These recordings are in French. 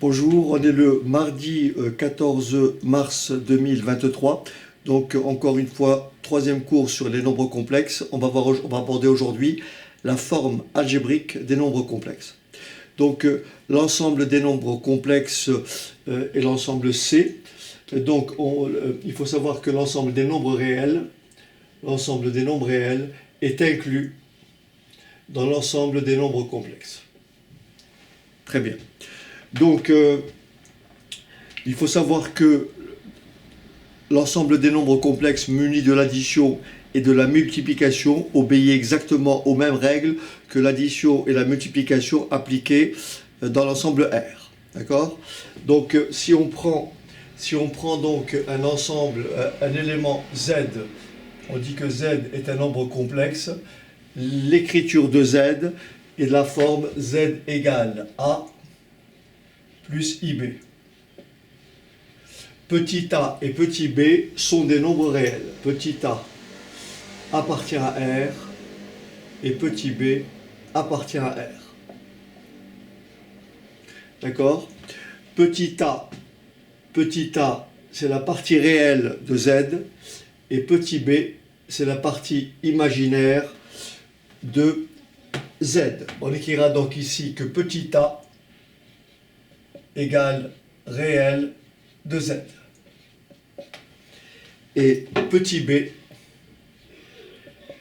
Bonjour, on est le mardi 14 mars 2023. Donc encore une fois, troisième cours sur les nombres complexes. On va aborder aujourd'hui la forme algébrique des nombres complexes. Donc l'ensemble des nombres complexes est l'ensemble C. Donc il faut savoir que l'ensemble des nombres réels est inclus dans l'ensemble des nombres complexes. Très bien. Donc, il faut savoir que l'ensemble des nombres complexes munis de l'addition et de la multiplication obéit exactement aux mêmes règles que l'addition et la multiplication appliquées dans l'ensemble R. D'accord? Donc, si on prend donc un ensemble, un élément Z, on dit que Z est un nombre complexe, l'écriture de Z est de la forme Z égale A plus IB. Petit a et petit b sont des nombres réels. Petit a appartient à R et petit b appartient à R. D'accord? Petit a, c'est la partie réelle de Z et petit b, c'est la partie imaginaire de Z. On écrira donc ici que petit a égale réel de Z. Et petit b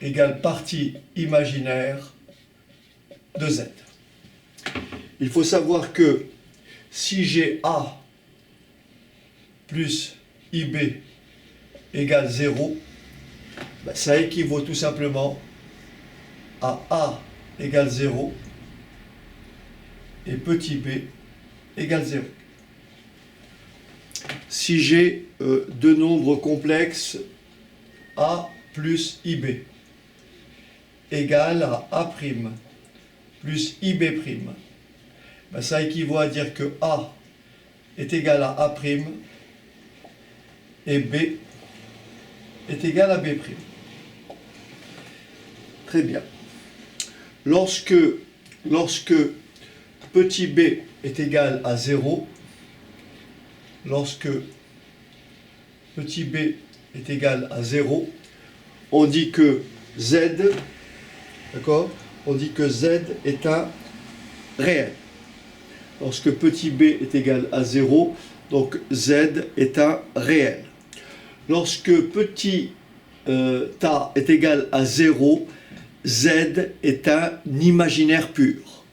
égale partie imaginaire de Z. Il faut savoir que si j'ai A plus IB égale 0, ça équivaut tout simplement à A égale 0 et petit b égale 0. Si j'ai deux nombres complexes A plus IB égale à A' plus IB', ça équivaut à dire que A est égal à A' et B est égal à B'. Très bien. Lorsque petit b est égal à 0, lorsque petit b est égal à 0, on dit que Z, d'accord? On dit que Z est un réel. Lorsque petit b est égal à 0, donc Z est un réel. Lorsque petit a est égal à 0, Z est un imaginaire pur.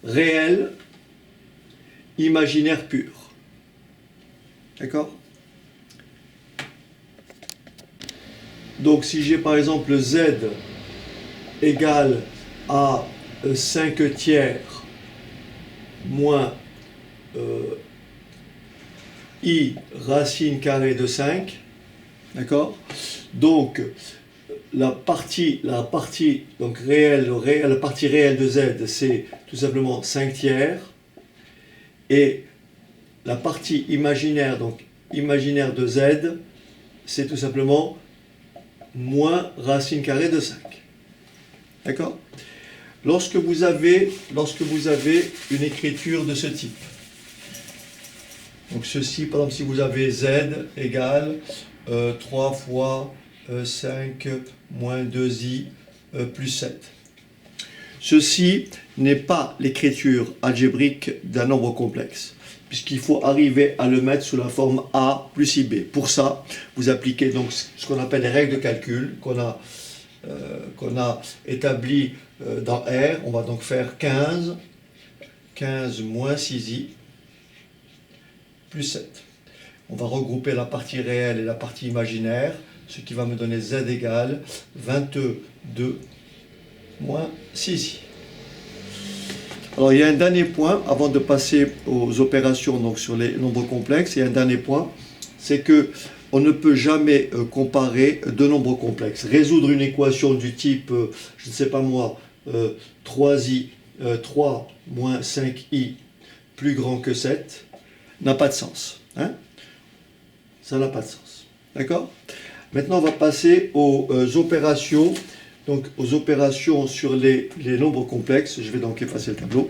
Réel, imaginaire pur. D'accord? Donc si j'ai par exemple Z égale à 5 tiers moins I racine carrée de 5, d'accord? Donc la partie donc réelle, la partie réelle de Z, c'est tout simplement 5 tiers, et la partie imaginaire, donc imaginaire de Z, c'est tout simplement moins racine carrée de 5. D'accord? Lorsque vous avez une écriture de ce type, donc ceci, par exemple, si vous avez Z égale 3 fois 5 moins 2i plus 7. Ceci n'est pas l'écriture algébrique d'un nombre complexe, puisqu'il faut arriver à le mettre sous la forme A plus IB. Pour ça, vous appliquez donc ce qu'on appelle les règles de calcul qu'on a établies dans R. On va donc faire 15 moins 6i plus 7. On va regrouper la partie réelle et la partie imaginaire, ce qui va me donner Z égale 22 moins 6i. Alors il y a un dernier point, avant de passer aux opérations donc, sur les nombres complexes, il y a un dernier point, c'est que on ne peut jamais comparer deux nombres complexes. Résoudre une équation du type, je ne sais pas moi, 3 moins 5i plus grand que 7, n'a pas de sens. Hein? Ça n'a pas de sens. D'accord? Maintenant, on va passer aux opérations. Donc, aux opérations sur les nombres complexes. Je vais donc effacer le tableau.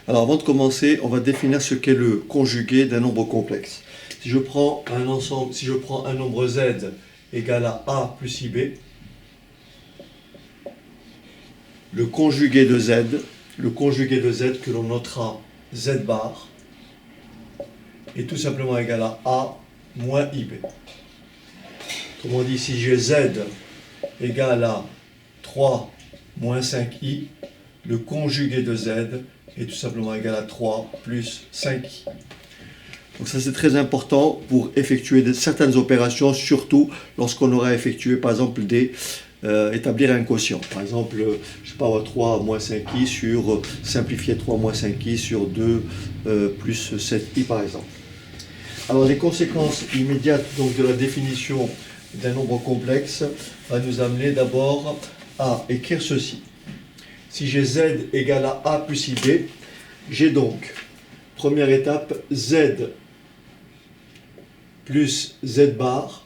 Alors avant de commencer, on va définir ce qu'est le conjugué d'un nombre complexe. Si je prends un ensemble, si je prends un nombre z égal à a plus ib, le conjugué de z que l'on notera z bar, est tout simplement égal à a moins ib. Autrement dit, si j'ai z égal à 3 moins 5i, le conjugué de z est tout simplement égal à 3 plus 5i. Donc ça c'est très important pour effectuer certaines opérations, surtout lorsqu'on aura effectué par exemple établir un quotient. Par exemple, je sais pas, 3 moins 5i sur simplifier 3 moins 5i sur 2 plus 7i par exemple. Alors les conséquences immédiates donc, de la définition d'un nombre complexe va nous amener d'abord à écrire ceci. Si j'ai z égale à a plus ib, j'ai donc, première étape, z plus z bar.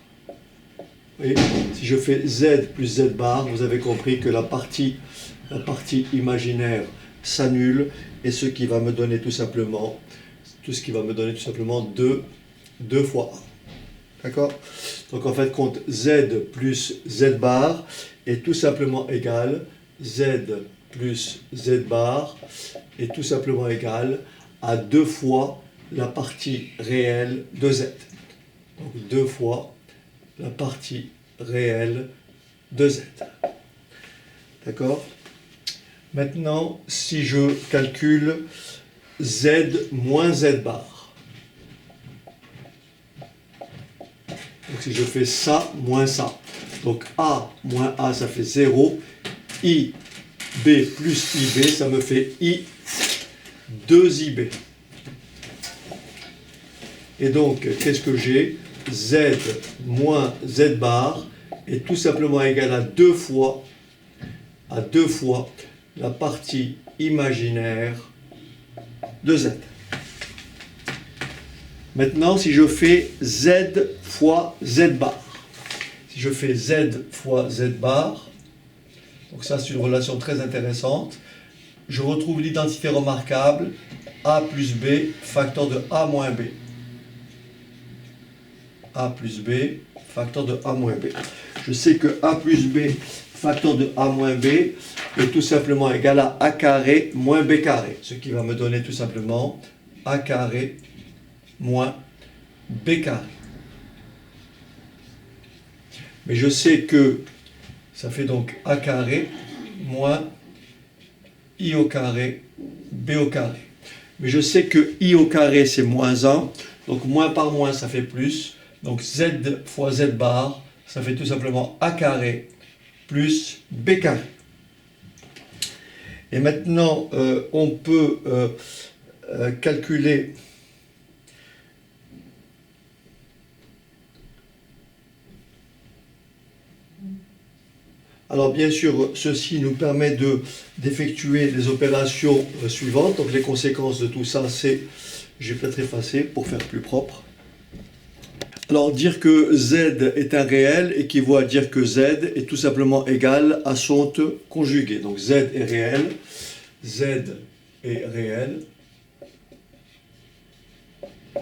Et si je fais z plus z bar, vous avez compris que la partie imaginaire s'annule et ce qui va me donner tout simplement 2 fois a. D'accord? Donc en fait, compte z plus z bar est tout simplement égal z plus z bar est tout simplement égal à 2 fois la partie réelle de z. Donc 2 fois la partie réelle de z. D'accord? Maintenant, si je calcule z moins z bar, donc si je fais ça moins ça, donc a moins a ça fait 0, i b plus ib ça me fait i 2ib. Et donc qu'est-ce que j'ai? Z moins z bar est tout simplement égal à 2 fois la partie imaginaire de z. Maintenant, si je fais z fois z bar, si je fais z fois z bar, donc ça c'est une relation très intéressante, je retrouve l'identité remarquable a plus b facteur de a moins b. A plus b facteur de a moins b. Je sais que a plus b facteur de a moins b est tout simplement égal à a carré moins b carré, ce qui va me donner tout simplement a carré moins b carré. Mais je sais que ça fait donc a carré moins i au carré b au carré. Mais je sais que i au carré c'est moins 1, donc moins par moins ça fait plus. Donc z fois z bar, ça fait tout simplement a carré plus b carré. Et maintenant, on peut calculer alors bien sûr, ceci nous permet d'effectuer les opérations suivantes. Donc les conséquences de tout ça, c'est, je vais peut-être effacer pour faire plus propre. Alors dire que z est un réel équivaut à dire que z est tout simplement égal à son conjugué. Donc z est réel,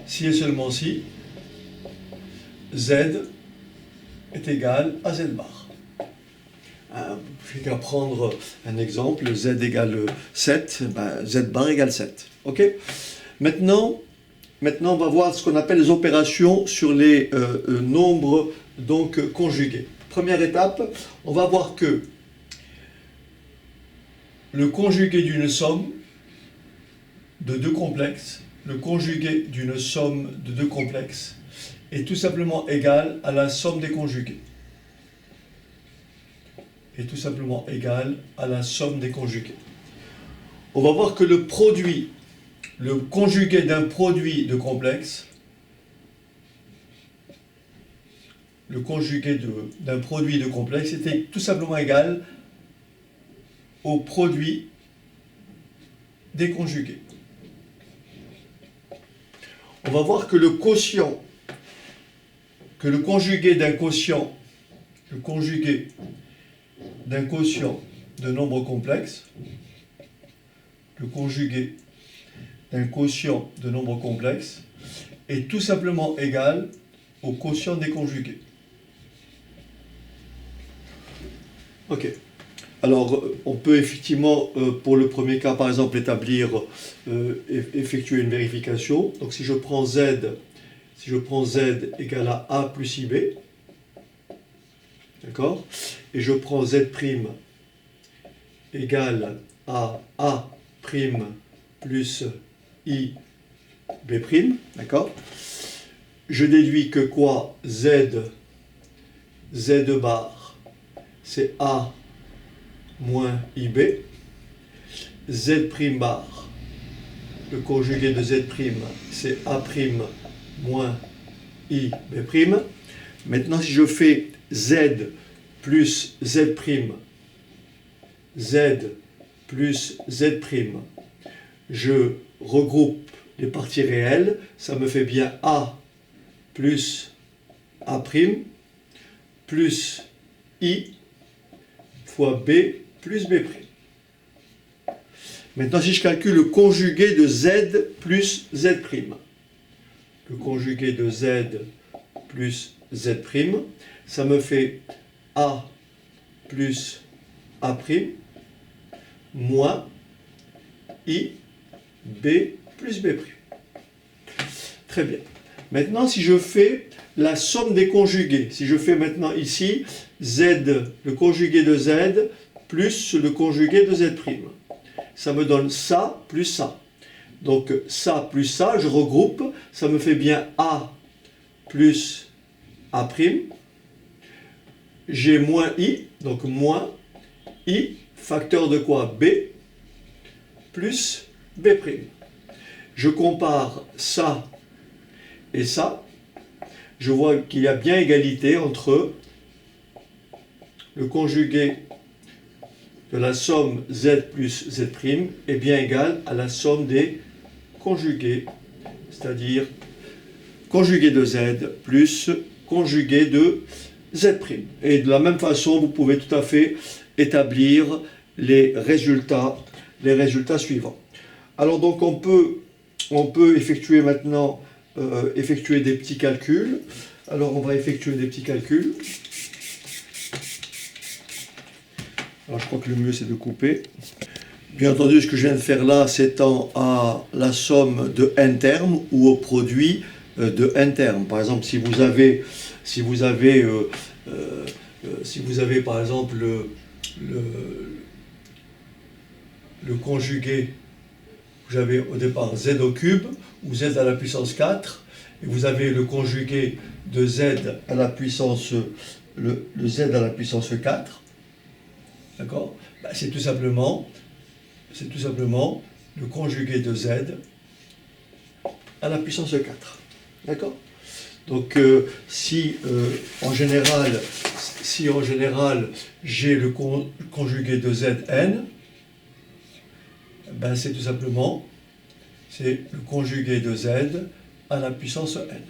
si et seulement si z est égal à z bar. Je n'ai qu'à prendre un exemple, z égale 7, z bar égale 7. Ok? Maintenant, on va voir ce qu'on appelle les opérations sur les nombres donc conjugués. Première étape, on va voir que le conjugué d'une somme de deux complexes, est tout simplement égal à la somme des conjugués. On va voir que le conjugué d'un produit de complexe, était tout simplement égal au produit des conjugués. On va voir que le conjugué d'un quotient de nombres complexes, d'un quotient de nombres complexes est tout simplement égal au quotient des conjugués. Ok. Alors, on peut effectivement, pour le premier cas, par exemple, effectuer une vérification. Donc, si je prends z égale à a plus ib, d'accord, et je prends z' égale à a' plus i b', d'accord, je déduis que quoi? Z bar, c'est a moins ib, z' bar, le conjugué de z', c'est a' moins i b'. Maintenant, si je fais z plus z', z plus z', je regroupe les parties réelles, ça me fait bien a plus a' plus i fois b plus b'. Maintenant, si je calcule le conjugué de z plus z', le conjugué de z plus z', ça me fait a plus a' moins i b plus b'. Très bien. Maintenant, si je fais la somme des conjugués, si je fais maintenant ici z, le conjugué de z, plus le conjugué de z', ça me donne ça plus ça. Donc ça plus ça, je regroupe, ça me fait bien a plus a', j'ai moins i, donc moins i, facteur de quoi? B, plus b'. Je compare ça et ça, je vois qu'il y a bien égalité entre le conjugué de la somme z plus z' est bien égal à la somme des conjugués, c'est-à-dire conjugué de z plus conjugué de z'. Et de la même façon, vous pouvez tout à fait établir les résultats suivants. Alors donc on peut effectuer maintenant effectuer des petits calculs. Alors on va effectuer des petits calculs. Alors je crois que le mieux c'est de couper. Bien entendu, ce que je viens de faire là s'étend à la somme de n termes ou au produit de n termes. Par exemple, si vous avez par exemple le conjugué, vous avez au départ z au cube ou z à la puissance 4, et vous avez le conjugué de z à la puissance le z à la puissance 4, d'accord, ben, c'est tout simplement le conjugué de z à la puissance 4, d'accord. Donc si en général j'ai le conjugué de zn, ben c'est tout simplement le conjugué de z à la puissance n.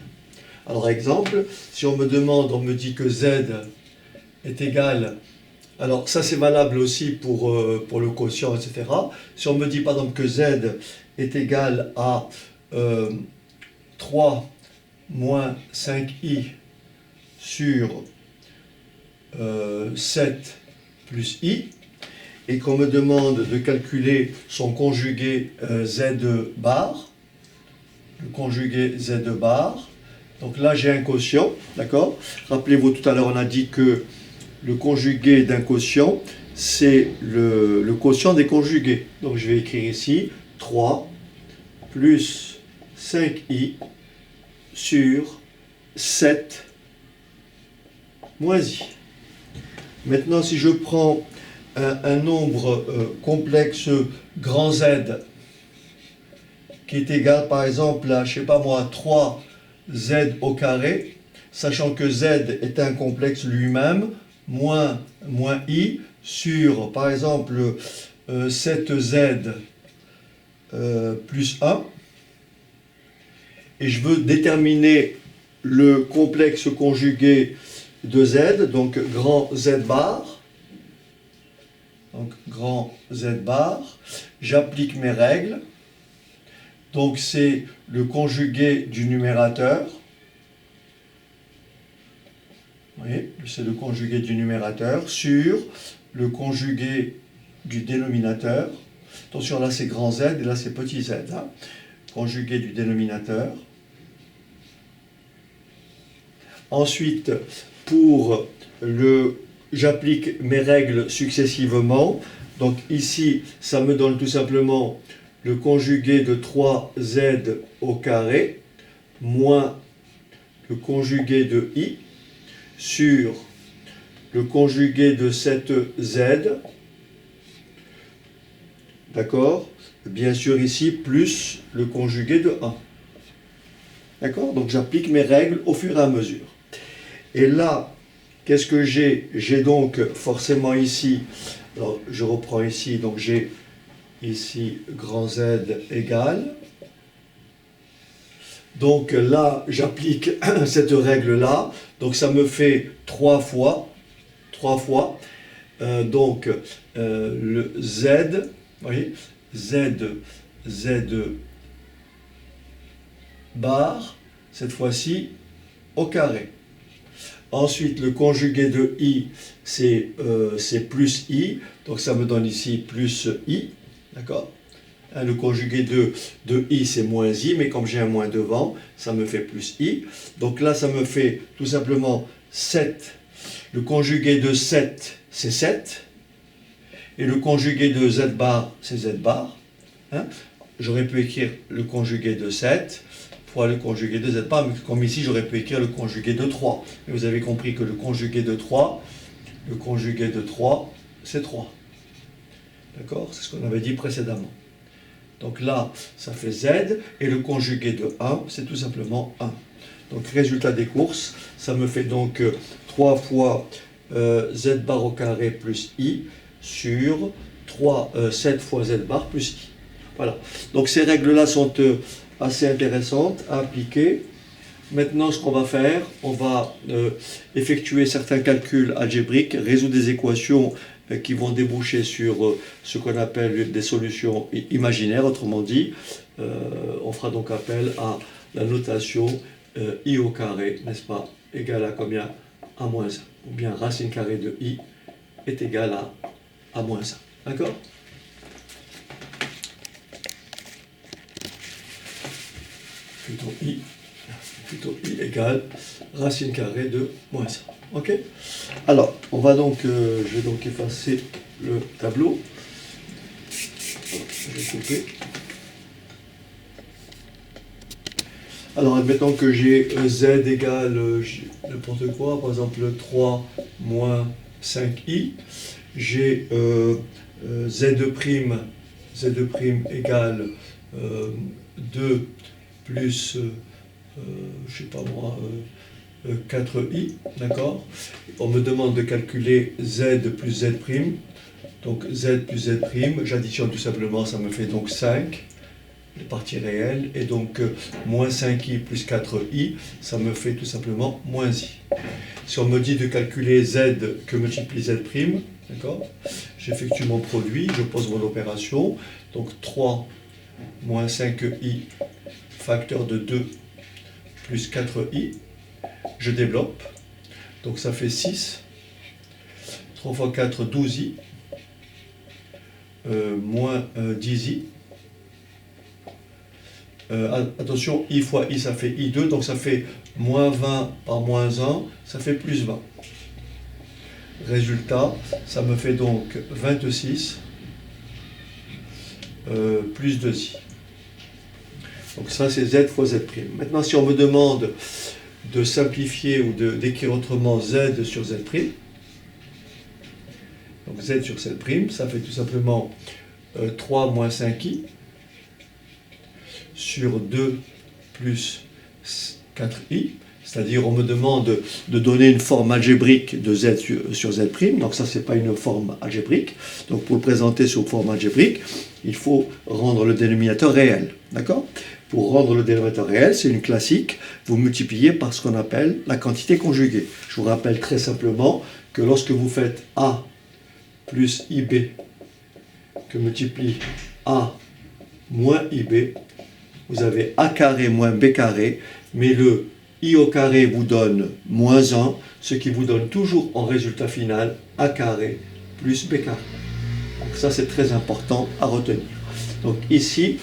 Alors exemple, si on me dit que z est égal, alors ça c'est valable aussi pour le quotient, etc. Si on me dit par exemple que z est égal à 3 moins 5i sur 7 plus i, et qu'on me demande de calculer son conjugué z bar, le conjugué z bar, donc là j'ai un quotient, d'accord. Rappelez-vous, tout à l'heure on a dit que le conjugué d'un quotient, c'est le quotient des conjugués. Donc je vais écrire ici 3 plus 5i sur 7 moins i. Maintenant, si je prends un nombre complexe grand Z qui est égal par exemple à, je sais pas moi, 3z au carré, sachant que z est un complexe lui-même, moins i sur par exemple 7z plus 1, et je veux déterminer le complexe conjugué de z, donc grand Z bar. Donc grand Z bar, j'applique mes règles. Donc c'est le conjugué du numérateur. Vous voyez, c'est le conjugué du numérateur sur le conjugué du dénominateur. Attention, là c'est grand Z et là c'est petit z. Hein. Conjugué du dénominateur. Ensuite, j'applique mes règles successivement. Donc ici, ça me donne tout simplement le conjugué de 3z au carré moins le conjugué de i sur le conjugué de 7z, d'accord? Bien sûr ici, plus le conjugué de 1. D'accord? Donc j'applique mes règles au fur et à mesure. Et là, qu'est-ce que j'ai? J'ai donc forcément ici, alors je reprends ici, donc j'ai ici grand Z égale. Donc là, j'applique cette règle-là. Donc ça me fait 3 fois. Le Z, vous voyez, Z bar, cette fois-ci, au carré. Ensuite, le conjugué de I, c'est plus I. Donc ça me donne ici plus I. D'accord? Le conjugué de I, c'est moins I, mais comme j'ai un moins devant, ça me fait plus I. Donc là, ça me fait tout simplement 7. Le conjugué de 7, c'est 7. Et le conjugué de Z bar, c'est Z bar. Hein? J'aurais pu écrire le conjugué de 7 fois le conjugué de Z bar, mais comme ici, j'aurais pu écrire le conjugué de 3. Et vous avez compris que le conjugué de 3, c'est 3. D'accord? C'est ce qu'on avait dit précédemment. Donc là, ça fait Z, et le conjugué de 1, c'est tout simplement 1. Donc résultat des courses, ça me fait donc 3 fois Z bar au carré plus I sur 7 fois Z bar plus I. Voilà. Donc ces règles-là sont assez intéressantes à appliquer. Maintenant, ce qu'on va faire, on va effectuer certains calculs algébriques, résoudre des équations qui vont déboucher sur ce qu'on appelle des solutions imaginaires. Autrement dit, on fera donc appel à la notation I au carré, n'est-ce pas, égale à combien? À moins 1. Ou bien racine carrée de I est égale à moins 1. D'accord? Plutôt I égale racine carrée de moins 1. Ok? Alors, on va donc, je vais donc effacer le tableau. Je vais couper. Alors, admettons que j'ai Z égale n'importe quoi, par exemple 3 moins 5i. J'ai Z' égale 2 plus, je sais pas moi, 4i, d'accord? On me demande de calculer z plus z', donc z plus z', j'additionne tout simplement, ça me fait donc 5, les parties réelles, et donc moins 5i plus 4i, ça me fait tout simplement moins i. Si on me dit de calculer z que multiplie z', d'accord? J'effectue mon produit, je pose mon opération, donc 3 moins 5i facteur de 2 plus 4i, je développe, donc ça fait 6, 3 fois 4, 12i, moins 10i, attention, i fois i, ça fait i2, donc ça fait moins 20 par moins 1, ça fait plus 20. Résultat, ça me fait donc 26 plus 2i. Donc ça, c'est z fois z'. Maintenant, si on me demande de simplifier ou d'écrire autrement z sur z', donc z sur z', ça fait tout simplement 3 moins 5i sur 2 plus 4i, c'est-à-dire on me demande de donner une forme algébrique de z sur z', donc ça c'est pas une forme algébrique, donc pour le présenter sous forme algébrique, il faut rendre le dénominateur réel, d'accord? Pour rendre le dénominateur réel, c'est une classique, vous multipliez par ce qu'on appelle la quantité conjuguée. Je vous rappelle très simplement que lorsque vous faites A plus IB que multiplie A moins IB, vous avez a carré moins b carré, mais le I au carré vous donne moins 1, ce qui vous donne toujours en résultat final a carré plus b carré. Donc ça c'est très important à retenir. Donc ici,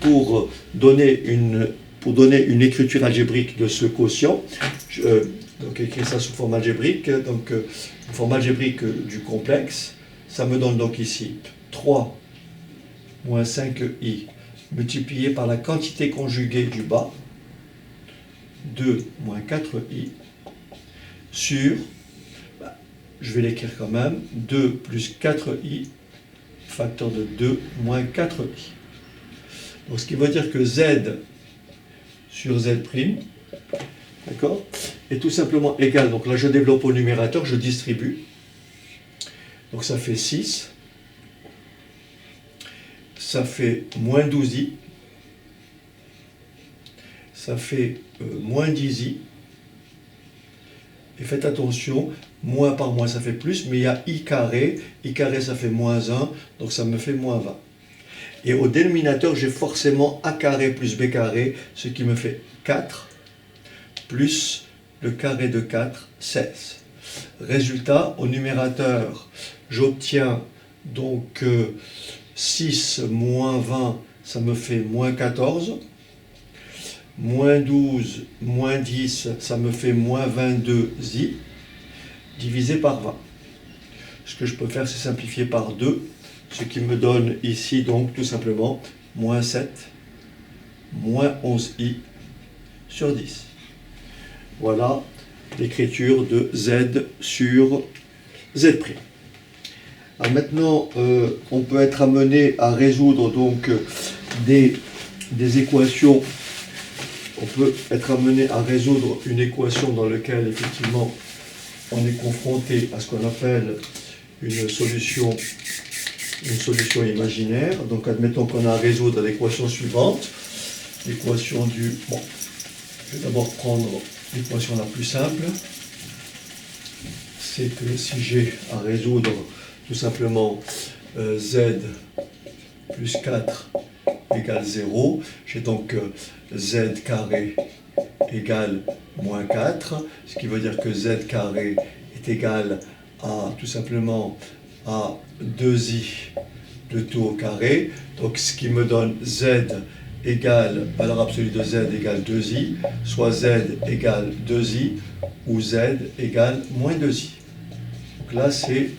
pour donner une écriture algébrique de ce quotient, donc écrire ça sous forme algébrique, donc forme algébrique du complexe, ça me donne donc ici 3 moins 5i multiplié par la quantité conjuguée du bas, 2 moins 4i, sur, je vais l'écrire quand même, 2 plus 4i, facteur de 2 moins 4i. Donc ce qui veut dire que z sur z', d'accord, est tout simplement égal, donc là je développe au numérateur, je distribue, donc ça fait 6, ça fait moins 12i, ça fait moins 10i, et faites attention, moins par moins ça fait plus, mais il y a i carré ça fait moins 1, donc ça me fait moins 20. Et au dénominateur, j'ai forcément a carré plus b carré, ce qui me fait 4, plus le carré de 4, 16. Résultat, au numérateur, j'obtiens donc 6 moins 20, ça me fait moins 14. Moins 12, moins 10, ça me fait moins 22i, divisé par 20. Ce que je peux faire, c'est simplifier par 2, ce qui me donne ici donc tout simplement moins 7, moins 11i sur 10. Voilà l'écriture de z sur z'. Alors maintenant, on peut être amené à résoudre donc des équations. On peut être amené à résoudre une équation dans laquelle effectivement on est confronté à ce qu'on appelle une solution imaginaire. Donc admettons qu'on a à résoudre l'équation suivante, l'équation du... Bon, je vais d'abord prendre l'équation la plus simple. C'est que si j'ai à résoudre tout simplement z plus 4 égale 0, j'ai donc z carré égale moins 4, ce qui veut dire que z carré est égal à tout simplement à 2i de tout au carré, donc ce qui me donne z égale, valeur absolue de z égale 2i, soit z égale 2i ou z égale moins 2i. Donc là c'est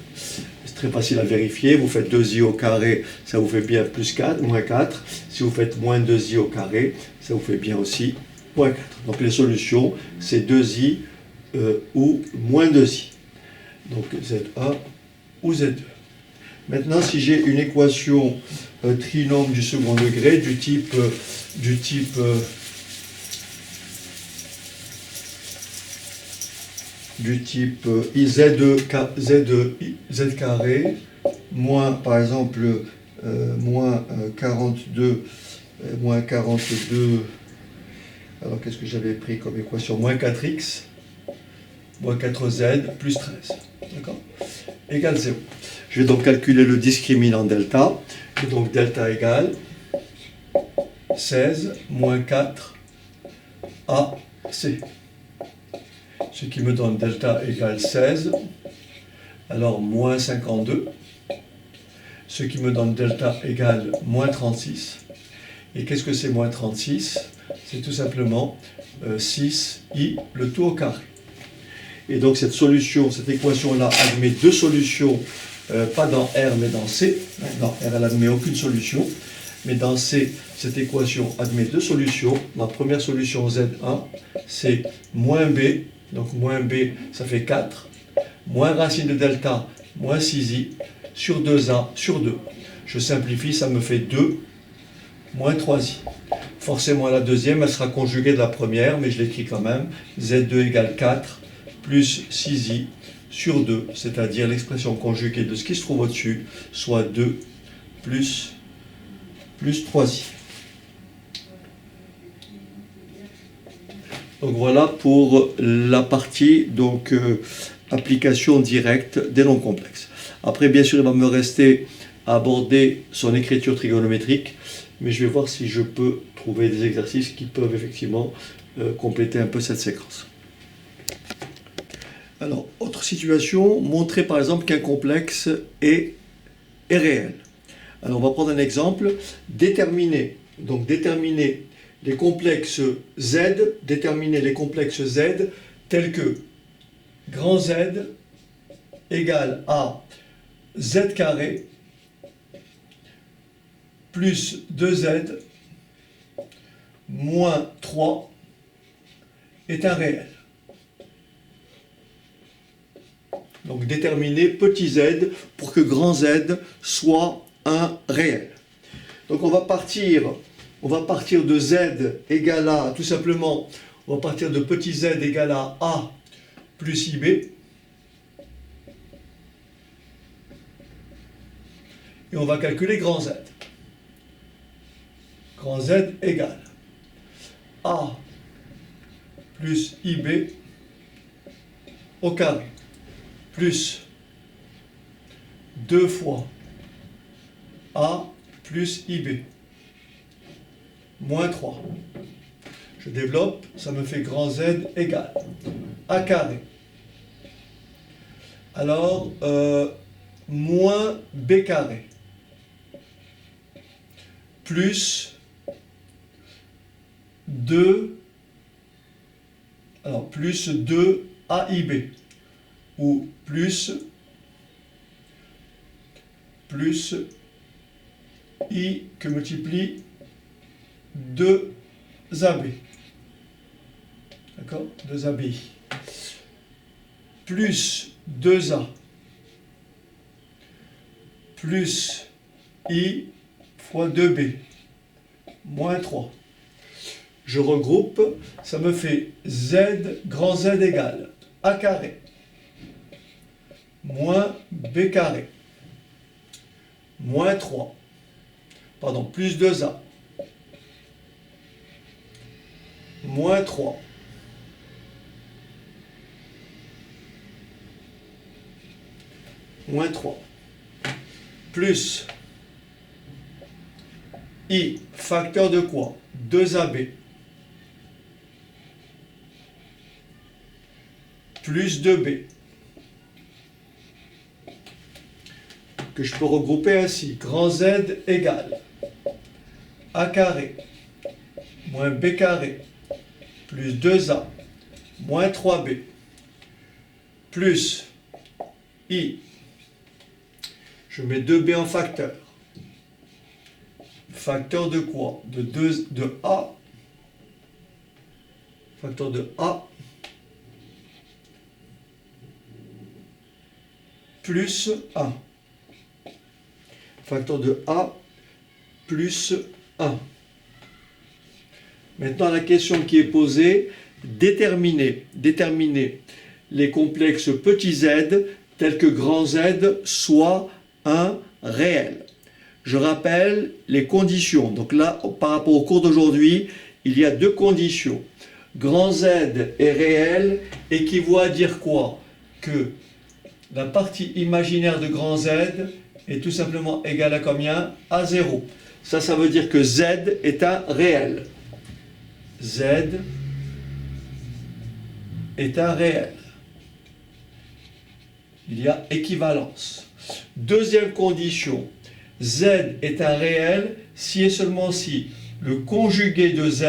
très facile à vérifier, vous faites 2i au carré, ça vous fait bien plus 4, moins 4. Si vous faites moins 2i au carré, ça vous fait bien aussi moins 4. Donc les solutions, c'est 2i ou moins 2i. Donc Z1 ou Z2. Maintenant, si j'ai une équation trinôme du second degré du type z carré moins par exemple moins 42 alors qu'est-ce que j'avais pris comme équation, moins 4x moins 4z plus 13, d'accord, égale 0. Je vais donc calculer le discriminant delta, et donc delta égale 16 moins 4 AC, ce qui me donne delta égale 16, alors moins 52, ce qui me donne delta égale moins 36. Et qu'est-ce que c'est moins 36? C'est tout simplement 6i le tout au carré. Et donc cette solution, cette équation-là admet deux solutions, pas dans R mais dans C. Dans R elle admet aucune solution, mais dans C, cette équation admet deux solutions. Ma première solution Z1, c'est moins B, donc moins B ça fait 4, moins racine de delta, moins 6i, sur 2a, sur 2. Je simplifie, ça me fait 2, moins 3i. Forcément la deuxième, elle sera conjuguée de la première, mais je l'écris quand même. Z2 égale 4, plus 6i sur 2, c'est-à-dire l'expression conjuguée de ce qui se trouve au-dessus, soit 2 plus 3i. Donc voilà pour la partie donc application directe des nombres complexes. Après, bien sûr, il va me rester à aborder son écriture trigonométrique, mais je vais voir si je peux trouver des exercices qui peuvent effectivement compléter un peu cette séquence. Alors, autre situation, montrer par exemple qu'un complexe est réel. Alors, on va prendre un exemple, déterminer les complexes Z, tels que grand Z égale à Z carré plus 2Z moins 3 est un réel. Donc déterminer petit z pour que grand Z soit un réel. Donc on va partir de Z égale à, tout simplement, on va partir de petit z égale à A plus IB. Et on va calculer grand Z. Grand Z égale A plus IB au carré plus 2 fois A plus IB moins 3. Je développe, ça me fait grand Z égale A carré. Alors, moins B carré plus 2 AIB ou plus I que multiplie 2 AB. D'accord? 2 ABI. Plus 2A plus I fois 2B moins 3. Je regroupe, ça me fait Z, grand Z égale A carré moins B carré moins 3, pardon, plus 2A moins 3 moins 3 plus I facteur de quoi? 2AB plus 2B que je peux regrouper ainsi. Grand Z égale A carré moins B carré plus 2A moins 3B plus I. Je mets 2B en facteur. Facteur de quoi? De A. Facteur de A plus 1. Facteur de A plus 1. Maintenant, la question qui est posée, déterminer les complexes petit z tels que grand Z soit un réel. Je rappelle les conditions. Donc là, par rapport au cours d'aujourd'hui, il y a deux conditions. Grand Z est réel équivaut à dire quoi? Que la partie imaginaire de grand Z est tout simplement égale à combien? À 0. Ça veut dire que Z est un réel. Z est un réel. Il y a équivalence. Deuxième condition, Z est un réel si et seulement si le conjugué de Z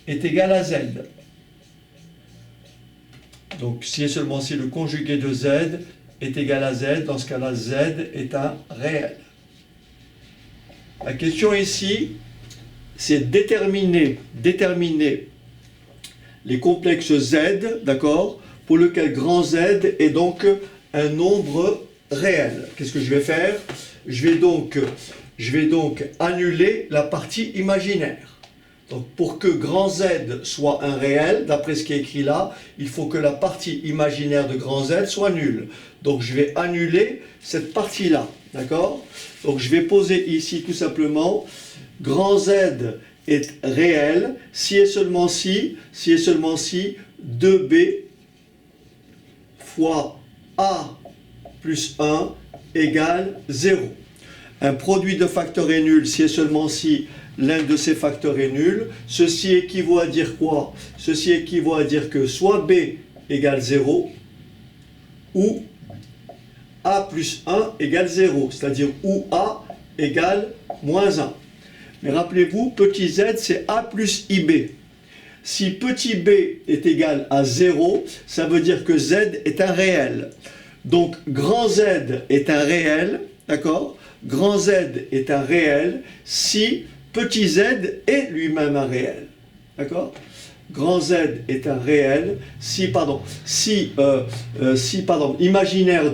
est égal à Z. Donc si et seulement si le conjugué de Z est égal à Z, dans ce cas-là, Z est un réel. La question ici, c'est déterminer les complexes Z, d'accord, pour lequel grand Z est donc un nombre réel. Qu'est-ce que je vais faire? Je vais donc annuler la partie imaginaire. Donc pour que grand Z soit un réel, d'après ce qui est écrit là, il faut que la partie imaginaire de grand Z soit nulle. Donc je vais annuler cette partie-là, d'accord? Donc je vais poser ici tout simplement grand Z est réel si et seulement si 2B fois A plus 1 égale 0. Un produit de facteurs est nul si et seulement si l'un de ces facteurs est nul, ceci équivaut à dire quoi? Ceci équivaut à dire que soit b égale 0, ou a plus 1 égale 0, c'est-à-dire ou a égale moins 1. Mais rappelez-vous, petit z, c'est a plus ib. Si petit b est égal à 0, ça veut dire que z est un réel. Donc, grand Z est un réel, d'accord? Grand Z est un réel si petit z est lui-même un réel, d'accord? Grand Z est un réel si, imaginaire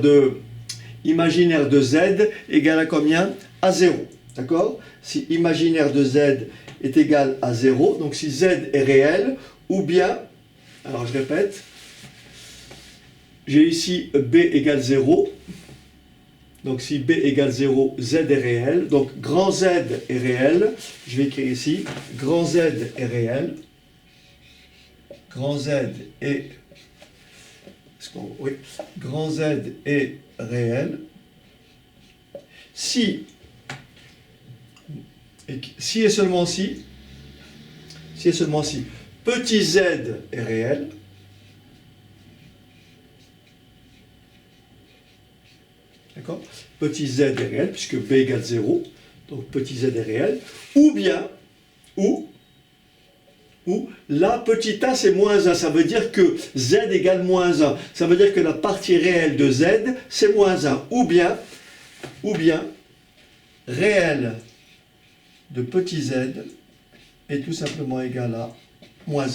de z égale à combien? À 0, d'accord? Si imaginaire de z est égal à 0, donc si z est réel, ou bien, alors je répète, j'ai ici b égale 0, donc si b égale 0, z est réel, donc grand Z est réel, je vais écrire ici, grand Z est réel, grand Z est, oui, grand Z est réel, si et seulement si, petit z est réel, d'accord? Petit z est réel, puisque b égale 0, donc petit z est réel, ou bien, ou là, petit a c'est moins 1, ça veut dire que z égale moins 1, ça veut dire que la partie réelle de z c'est moins 1, ou bien, réel de petit z est tout simplement égal à moins 1.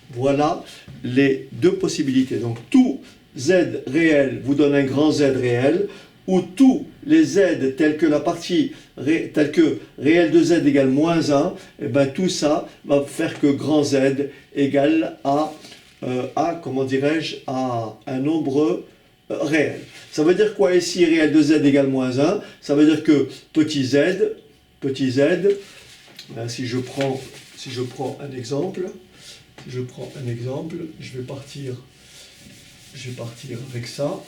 Voilà les deux possibilités. Donc tout z réel vous donne un grand Z réel, ou tous les z tels que la partie telle que réel de z égale moins 1, et bien tout ça va faire que grand Z égale à comment dirais-je, à un nombre réel. Ça veut dire quoi ici, réel de z égale moins 1? Ça veut dire que petit z, si je prends un exemple, je vais partir avec ça.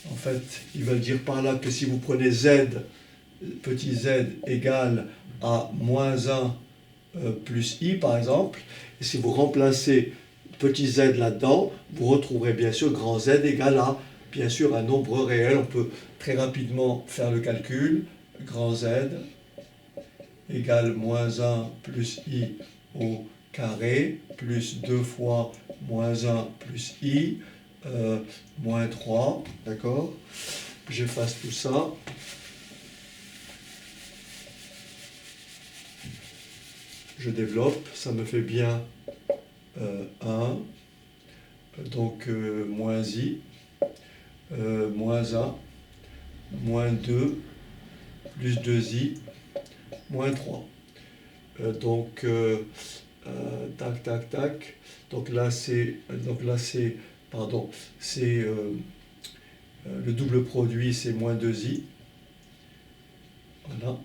En fait, ils veulent dire par là que si vous prenez z, petit z égale à moins 1 plus i, par exemple, et si vous remplacez petit z là-dedans, vous retrouverez bien sûr grand Z égale à, bien sûr, un nombre réel. On peut très rapidement faire le calcul. Grand Z égale moins 1 plus i au carré, plus 2 fois moins 1 plus i, moins 3, d'accord? J'efface tout ça. Je développe, ça me fait bien 1, donc moins i, moins 1, moins 2, plus 2i, moins 3. Tac, tac, tac. Donc là, c'est le double produit, c'est moins 2i. Voilà,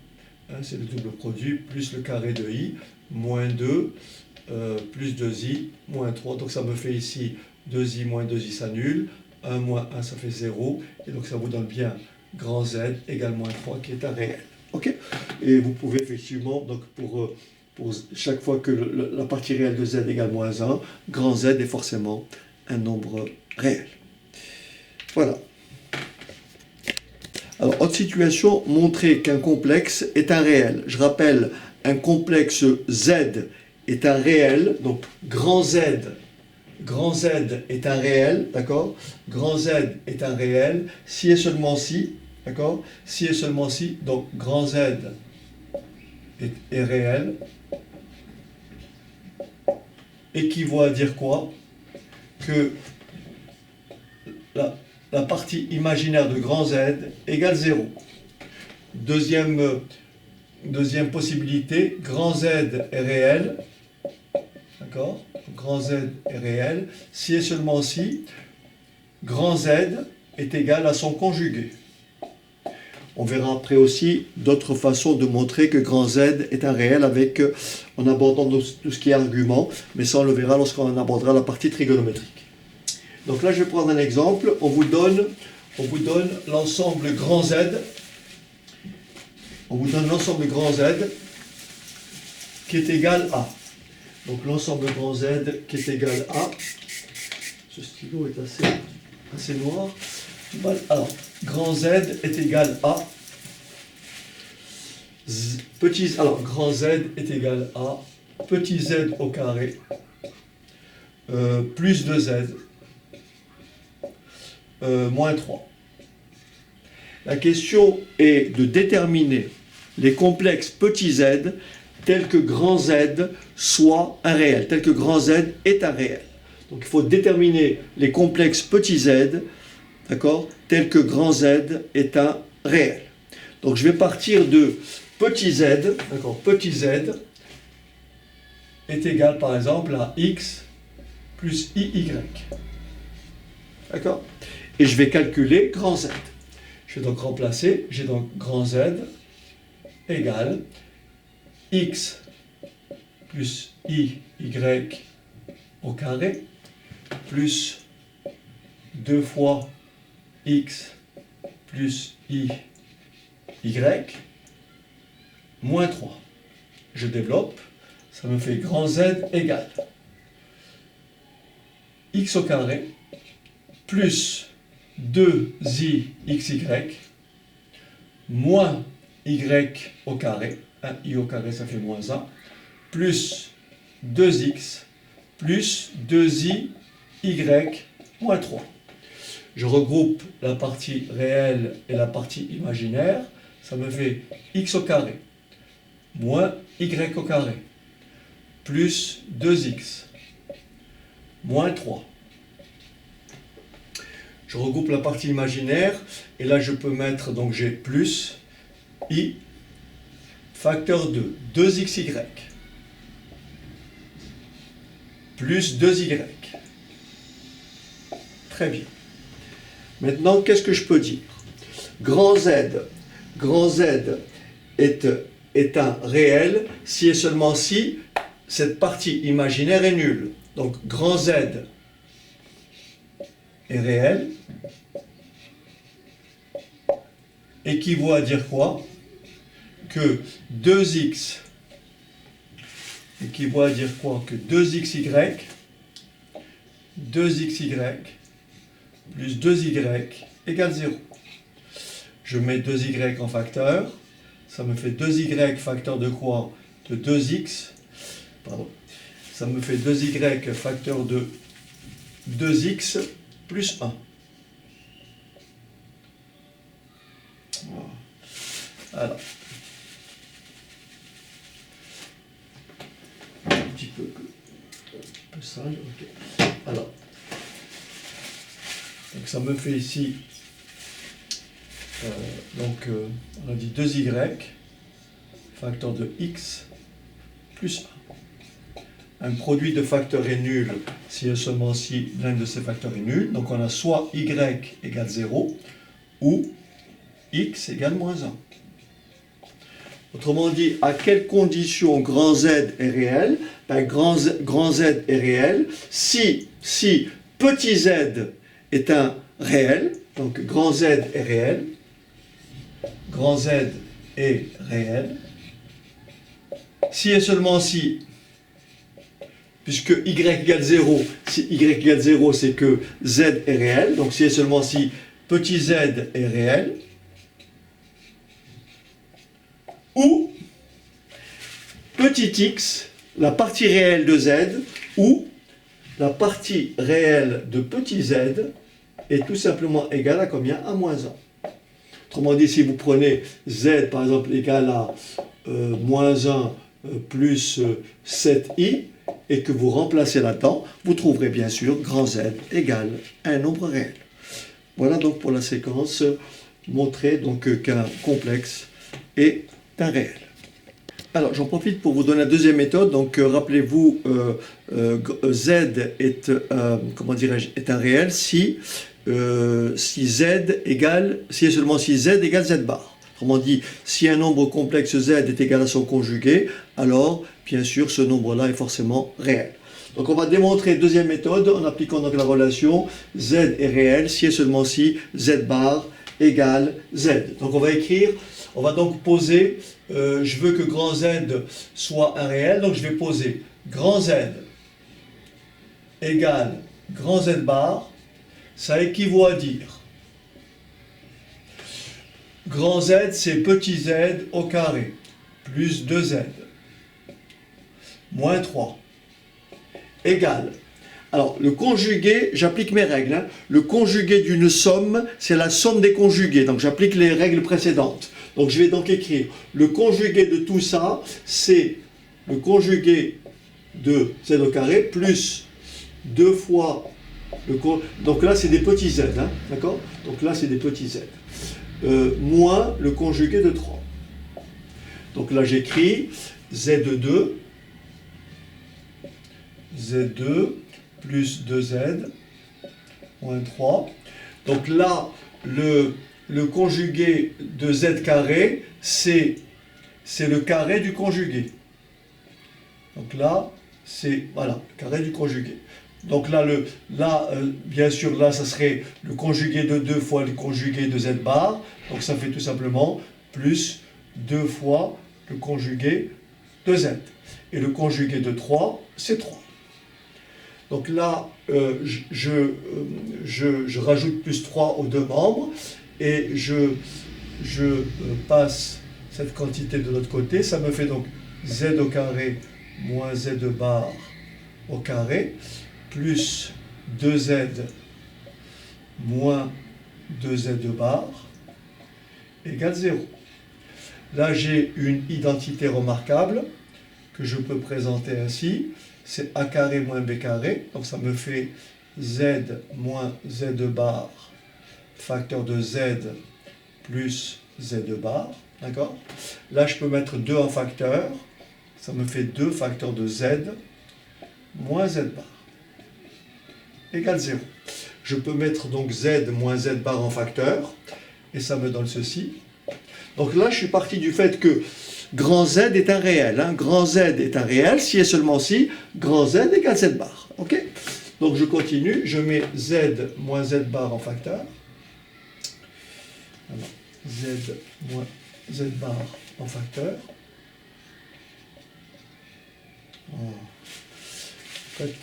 c'est le double produit, plus le carré de i, moins 2, plus 2i, moins 3. Donc ça me fait ici 2i moins 2i s'annule, 1 moins 1 ça fait 0, et donc ça vous donne bien grand Z égale moins 3 qui est un réel. Ok? Et vous pouvez effectivement, donc pour chaque fois que la partie réelle de Z égale moins 1, grand Z est forcément un nombre réel. Voilà. Alors, autre situation, montrer qu'un complexe est un réel. Je rappelle, un complexe Z est un réel, donc grand Z est un réel, d'accord? Grand Z est un réel, si et seulement si, d'accord? Si et seulement si, donc grand Z est réel, équivaut à dire quoi? Que la partie imaginaire de grand Z égale 0. Deuxième possibilité, grand Z est réel, d'accord? Grand Z est réel, si et seulement si grand Z est égal à son conjugué. On verra après aussi d'autres façons de montrer que grand Z est un réel en abordant tout ce qui est argument, mais ça on le verra lorsqu'on abordera la partie trigonométrique. Donc là je vais prendre un exemple, on vous donne l'ensemble grand Z, qui est égal à. Donc l'ensemble grand Z qui est égal à. Ce stylo est assez noir. Alors, grand Z est égal à. Alors, grand Z est égal à petit z au carré plus 2z moins 3. La question est de déterminer les complexes petit z tels que grand Z soit un réel, tel que grand Z est un réel. Donc il faut déterminer les complexes petit z, d'accord, tels que grand Z est un réel. Donc je vais partir de petit z, d'accord, petit z est égal par exemple à x plus iy. D'accord? Et je vais calculer grand Z. Je vais donc remplacer, j'ai donc grand Z égale x plus iy au carré plus 2 fois x plus iy moins 3. Je développe, ça me fait grand Z égale x au carré plus 2i xy moins y au carré, i au carré ça fait moins 1, plus 2x plus 2i y moins 3. Je regroupe la partie réelle et la partie imaginaire, ça me fait x au carré moins y au carré plus 2x moins 3. Je regroupe la partie imaginaire et là je peux mettre, donc j'ai plus i facteur de 2xy plus 2y. Très bien. Maintenant, qu'est-ce que je peux dire? Grand Z est un réel si et seulement si cette partie imaginaire est nulle. Donc grand Z est réel équivaut à dire quoi? Que 2x équivaut à dire quoi? Que 2xy plus 2y égale 0. Je mets 2y en facteur, ça me fait 2y facteur de quoi? De 2x, pardon, ça me fait 2y facteur de 2x plus 1. Voilà. Alors, un petit peu sale, ok. Alors, donc ça me fait ici, on a dit 2y facteur de x plus 1. Un produit de facteurs est nul si et seulement si l'un de ces facteurs est nul. Donc on a soit y égale 0 ou x égale moins 1. Autrement dit, à quelles conditions grand Z est réel? Ben, grand Z est réel si petit z est un réel, donc grand Z est réel, grand Z est réel, si et seulement si, puisque y égale 0, si y égale 0, c'est que z est réel, donc si et seulement si petit z est réel, ou petit x, la partie réelle de z, ou la partie réelle de petit z est tout simplement égale à combien? À moins 1. Autrement dit, si vous prenez z par exemple égal à moins 1 plus 7i, et que vous remplacez là-dedans, vous trouverez bien sûr grand Z égale un nombre réel. Voilà donc pour la séquence montrer donc qu'un complexe est un réel. Alors j'en profite pour vous donner la deuxième méthode. Donc rappelez-vous, Z est est un réel si Z égale, si et seulement si Z égale Z bar. Autrement dit, si un nombre complexe Z est égal à son conjugué, alors, bien sûr, ce nombre-là est forcément réel. Donc, on va démontrer deuxième méthode en appliquant donc la relation Z est réel si et seulement si Z bar égale Z. Donc, on va donc poser je veux que grand Z soit un réel, donc je vais poser grand Z égale grand Z bar, ça équivaut à dire grand Z c'est petit z au carré plus 2z moins 3 égale. Alors, le conjugué, j'applique mes règles. Hein. Le conjugué d'une somme, c'est la somme des conjugués. Donc, j'applique les règles précédentes. Donc, je vais donc écrire le conjugué de tout ça, c'est le conjugué de z au carré plus 2 fois le conjugué. Donc là, c'est des petits z. Hein, d'accord? Donc là, c'est des petits z. Moins le conjugué de 3. Donc là, j'écris z2 plus 2z moins 3. Donc là, le conjugué de z carré, c'est le carré du conjugué. Donc là, c'est, voilà, carré du conjugué. Donc là, bien sûr, là, ça serait le conjugué de 2 fois le conjugué de z bar. Donc ça fait tout simplement plus 2 fois le conjugué de z. Et le conjugué de 3, c'est 3. Donc là, je rajoute plus 3 aux deux membres et je passe cette quantité de l'autre côté. Ça me fait donc z au carré moins z bar au carré plus 2z moins 2z bar égale 0. Là, j'ai une identité remarquable que je peux présenter ainsi. C'est a carré moins b carré, donc ça me fait z moins z bar facteur de z plus z bar, d'accord? Là, je peux mettre 2 en facteur, ça me fait 2 facteurs de z moins z bar égale 0. Je peux mettre donc z moins z bar en facteur, et ça me donne ceci. Donc là, je suis parti du fait que grand Z est un réel. Hein. Grand Z est un réel si et seulement si grand Z égale Z bar. Ok? Donc je continue, je mets Z moins Z bar en facteur. Alors, Z moins Z bar en facteur. En fait,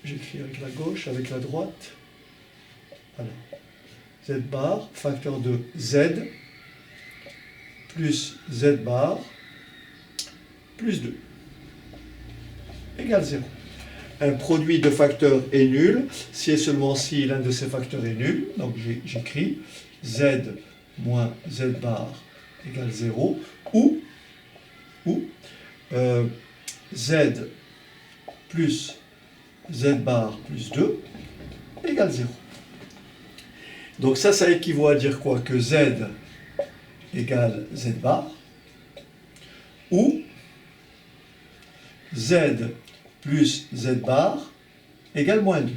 j'écris avec la gauche, avec la droite. Alors, Z bar, facteur de Z, plus Z bar, plus 2, égale 0. Un produit de facteurs est nul, si et seulement si l'un de ces facteurs est nul. Donc j'écris Z moins Z bar égale 0, ou Z plus Z bar plus 2 égale 0. Donc ça équivaut à dire quoi? Que Z égale Z bar, ou Z plus Z bar égale moins 2.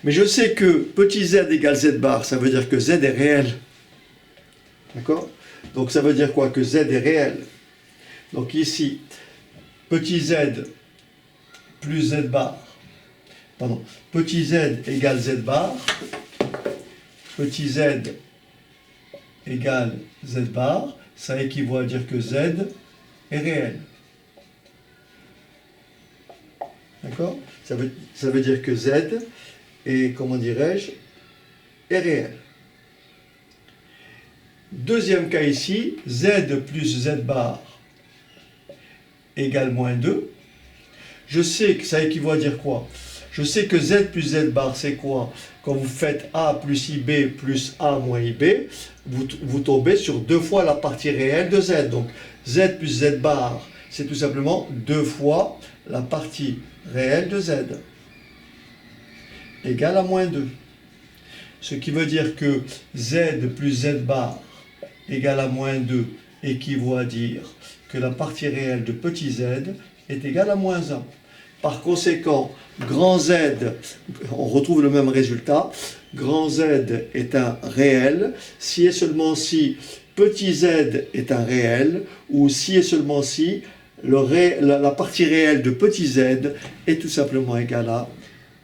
Mais je sais que petit z égale Z bar, ça veut dire que Z est réel. D'accord? Donc ça veut dire quoi? Que Z est réel. Donc ici, petit z plus Z bar, pardon, petit z égale Z bar, petit z égale Z bar, ça équivaut à dire que Z est réel. D'accord? Ça veut dire que Z est, comment dirais-je, est réel. Deuxième cas ici, Z plus Z bar égale moins 2. Je sais que ça équivaut à dire quoi? Je sais que Z plus Z bar, c'est quoi? Quand vous faites A plus IB plus A moins IB, vous tombez sur 2 fois la partie réelle de Z. Donc Z plus Z bar, c'est tout simplement 2 fois la partie réelle de Z, égale à moins 2. Ce qui veut dire que Z plus Z bar égale à moins 2 équivaut à dire que la partie réelle de petit z est égale à moins 1. Par conséquent, grand Z, on retrouve le même résultat, grand Z est un réel si et seulement si petit z est un réel, ou si et seulement si la partie réelle de petit z est tout simplement égale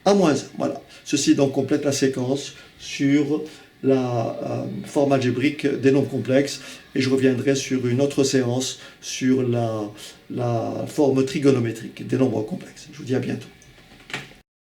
à moins 1. Voilà. Ceci donc complète la séquence sur la forme algébrique des nombres complexes, et je reviendrai sur une autre séance sur la forme trigonométrique des nombres complexes. Je vous dis à bientôt.